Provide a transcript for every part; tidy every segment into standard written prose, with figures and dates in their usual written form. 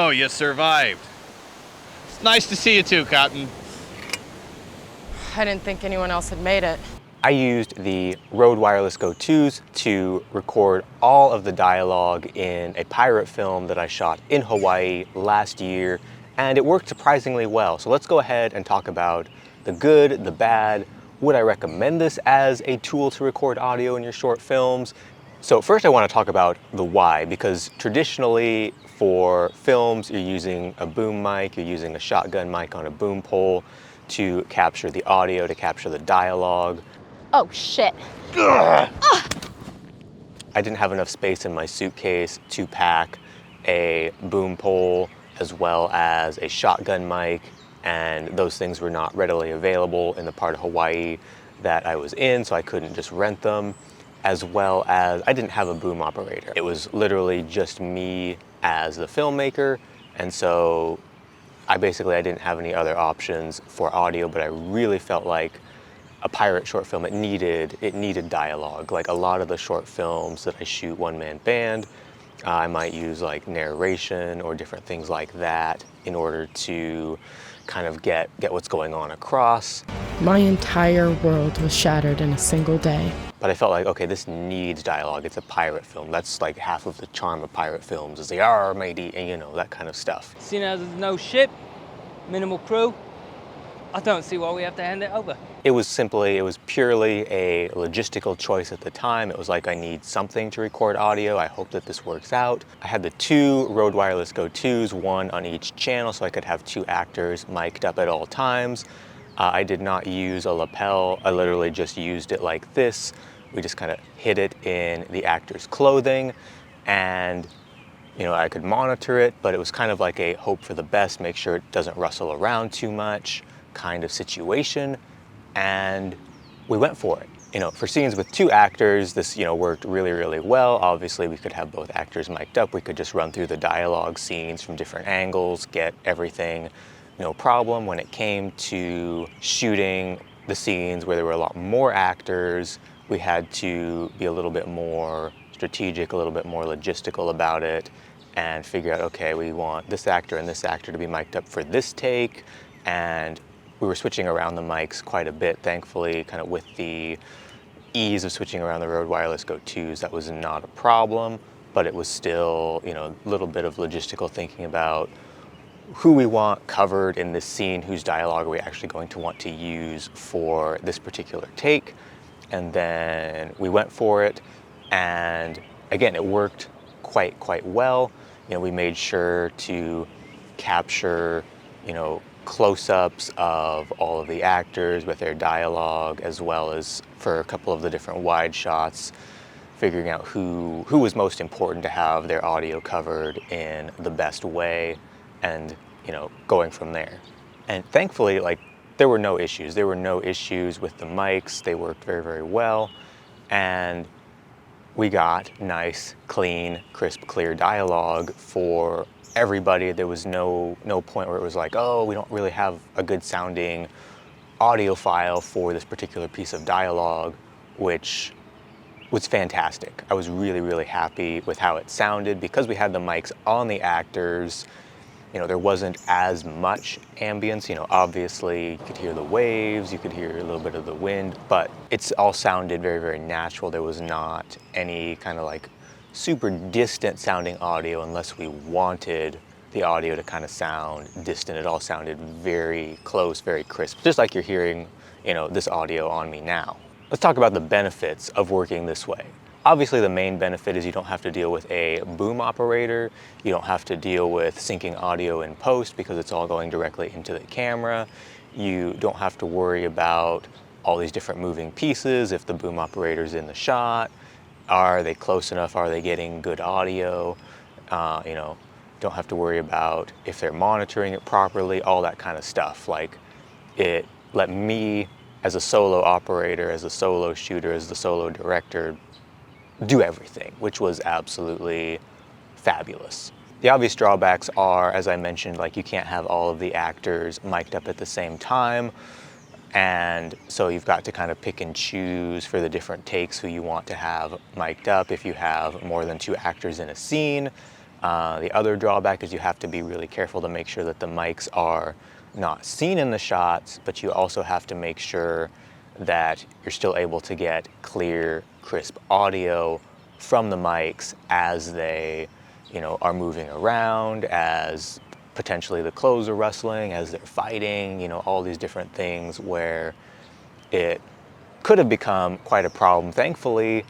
know, you survived. It's nice to see you too, Cotton. I didn't think anyone else had made it. I used the Rode Wireless Go 2s to record all of the dialogue in a pirate film that I shot in Hawaii last year, and it worked surprisingly well. So let's go ahead and talk about the good, the bad. Would I recommend this as a tool to record audio in your short films? So first I want to talk about the why, because traditionally for films you're using a boom mic, you're using a shotgun mic on a boom pole to capture the audio, to capture the dialogue. Oh, shit. I didn't have enough space in my suitcase to pack a boom pole as well as a shotgun mic, and those things were not readily available in the part of Hawaii that I was in, so I couldn't just rent them, as well as I didn't have a boom operator. It was literally just me as the filmmaker, and so I didn't have any other options for audio, but I really felt like a pirate short film, it needed dialogue. Like a lot of the short films that I shoot one-man band, I might use like narration or different things like that in order to kind of get what's going on across. My entire world was shattered in a single day. But I felt like, okay, this needs dialogue. It's a pirate film. That's like half of the charm of pirate films is the "Arr, matey," and you know, that kind of stuff. Seeing as there's no ship, minimal crew, I don't see why we have to hand it over. It was purely a logistical choice at the time. It was like, I need something to record audio. I hope that this works out. I had the two Rode Wireless Go 2s, one on each channel, so I could have two actors mic'd up at all times. I did not use a lapel. I literally just used it like this. We just kind of hid it in the actor's clothing, and you know, I could monitor it, but it was kind of like a hope for the best, make sure it doesn't rustle around too much kind of situation. And we went for it. You know, for scenes with two actors, this, you know, worked really, really well. Obviously, we could have both actors mic'd up. We could just run through the dialogue scenes from different angles, get everything, no problem. When it came to shooting the scenes where there were a lot more actors, we had to be a little bit more strategic, a little bit more logistical about it, and figure out, okay, we want this actor and this actor to be mic'd up for this take, and we were switching around the mics quite a bit, thankfully, kind of with the ease of switching around the Rode Wireless Go 2s, that was not a problem, but it was still, you know, a little bit of logistical thinking about who we want covered in this scene, whose dialogue are we actually going to want to use for this particular take. And then we went for it, and again, it worked quite well. You know, we made sure to capture, you know, close-ups of all of the actors with their dialogue, as well as for a couple of the different wide shots, figuring out who was most important to have their audio covered in the best way, and, you know, going from there. And thankfully, like, there were no issues. There were no issues with the mics. They worked very, very well. And we got nice, clean, crisp, clear dialogue for everybody. There was no point where it was like, oh, we don't really have a good sounding audio file for this particular piece of dialogue, which was fantastic. I was really, really happy with how it sounded because we had the mics on the actors. You know, there wasn't as much ambience. You know, obviously you could hear the waves, you could hear a little bit of the wind, but it's all sounded very, very natural. There was not any kind of like super distant sounding audio unless we wanted the audio to kind of sound distant. It all sounded very close, very crisp, just like you're hearing, you know, this audio on me now. Let's talk about the benefits of working this way. Obviously, the main benefit is you don't have to deal with a boom operator. You don't have to deal with syncing audio in post because it's all going directly into the camera. You don't have to worry about all these different moving pieces. If the boom operator's in the shot, are they close enough? Are they getting good audio? You know, don't have to worry about if they're monitoring it properly, all that kind of stuff. Like, it let me, as a solo operator, as a solo shooter, as the solo director, do everything, which was absolutely fabulous. The obvious drawbacks are, as I mentioned, like you can't have all of the actors mic'd up at the same time. And so you've got to kind of pick and choose for the different takes who you want to have mic'd up. If you have more than two actors in a scene, The other drawback is you have to be really careful to make sure that the mics are not seen in the shots, but you also have to make sure that you're still able to get clear, crisp audio from the mics as they, are moving around, as potentially the clothes are rustling, as they're fighting, all these different things where it could have become quite a problem. Thankfully,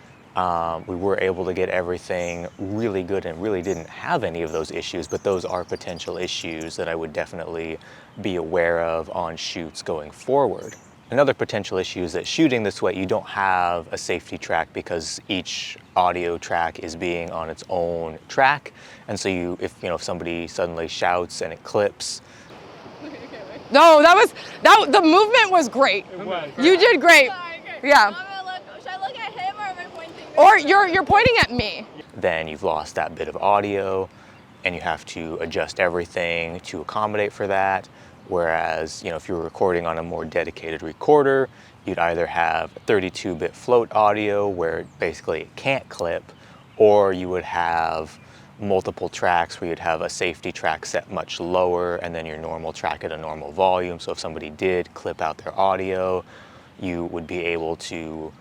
we were able to get everything really good and really didn't have any of those issues, but those are potential issues that I would definitely be aware of on shoots going forward. Another potential issue is that shooting this way, you don't have a safety track because each audio track is being on its own track. And so if somebody suddenly shouts and it clips. No, the movement was great. You did great. Yeah. Should I look at him or am I pointing? Or you're pointing at me. Then you've lost that bit of audio and you have to adjust everything to accommodate for that. Whereas, if you're recording on a more dedicated recorder, you'd either have 32-bit float audio where basically it can't clip, or you would have multiple tracks where you'd have a safety track set much lower and then your normal track at a normal volume. So if somebody did clip out their audio, you would be able to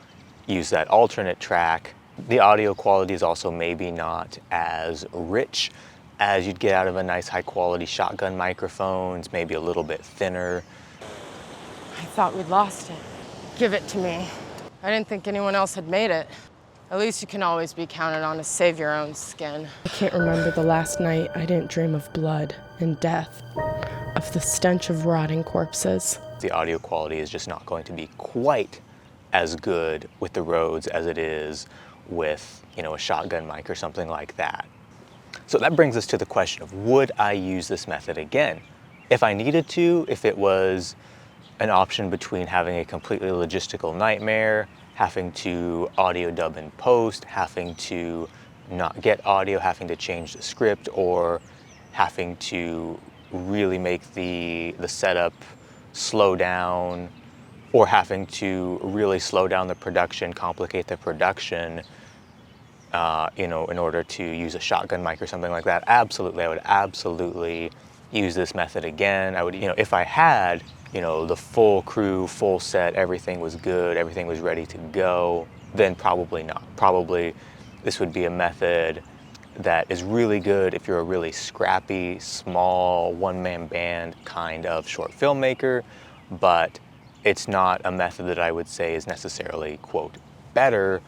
use that alternate track. The audio quality is also maybe not as rich as you'd get out of a nice high quality shotgun microphone. It's maybe a little bit thinner. I thought we'd lost it. Give it to me. I didn't think anyone else had made it. At least you can always be counted on to save your own skin. I can't remember the last night I didn't dream of blood and death, of the stench of rotting corpses. The audio quality is just not going to be quite as good with the Rhodes as it is with, a shotgun mic or something like that. So that brings us to the question of, would I use this method again? If I needed to, if it was an option between having a completely logistical nightmare, having to audio dub in post, having to not get audio, having to change the script, or having to really make the setup slow down, or having to really slow down the production, complicate the production, in order to use a shotgun mic or something like that, absolutely, I would absolutely use this method again. I would, if I had, the full crew, full set, everything was good, everything was ready to go, then probably not. Probably this would be a method that is really good if you're a really scrappy, small, one-man band kind of short filmmaker, but it's not a method that I would say is necessarily, quote, better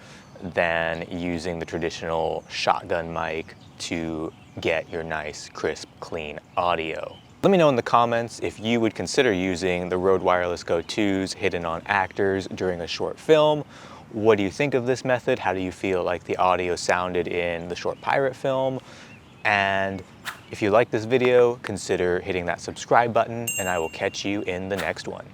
than using the traditional shotgun mic to get your nice, crisp, clean audio. Let me know in the comments if you would consider using the Rode Wireless Go 2s hidden on actors during a short film. What do you think of this method? How do you feel like the audio sounded in the short pirate film? And if you like this video, consider hitting that subscribe button, and I will catch you in the next one.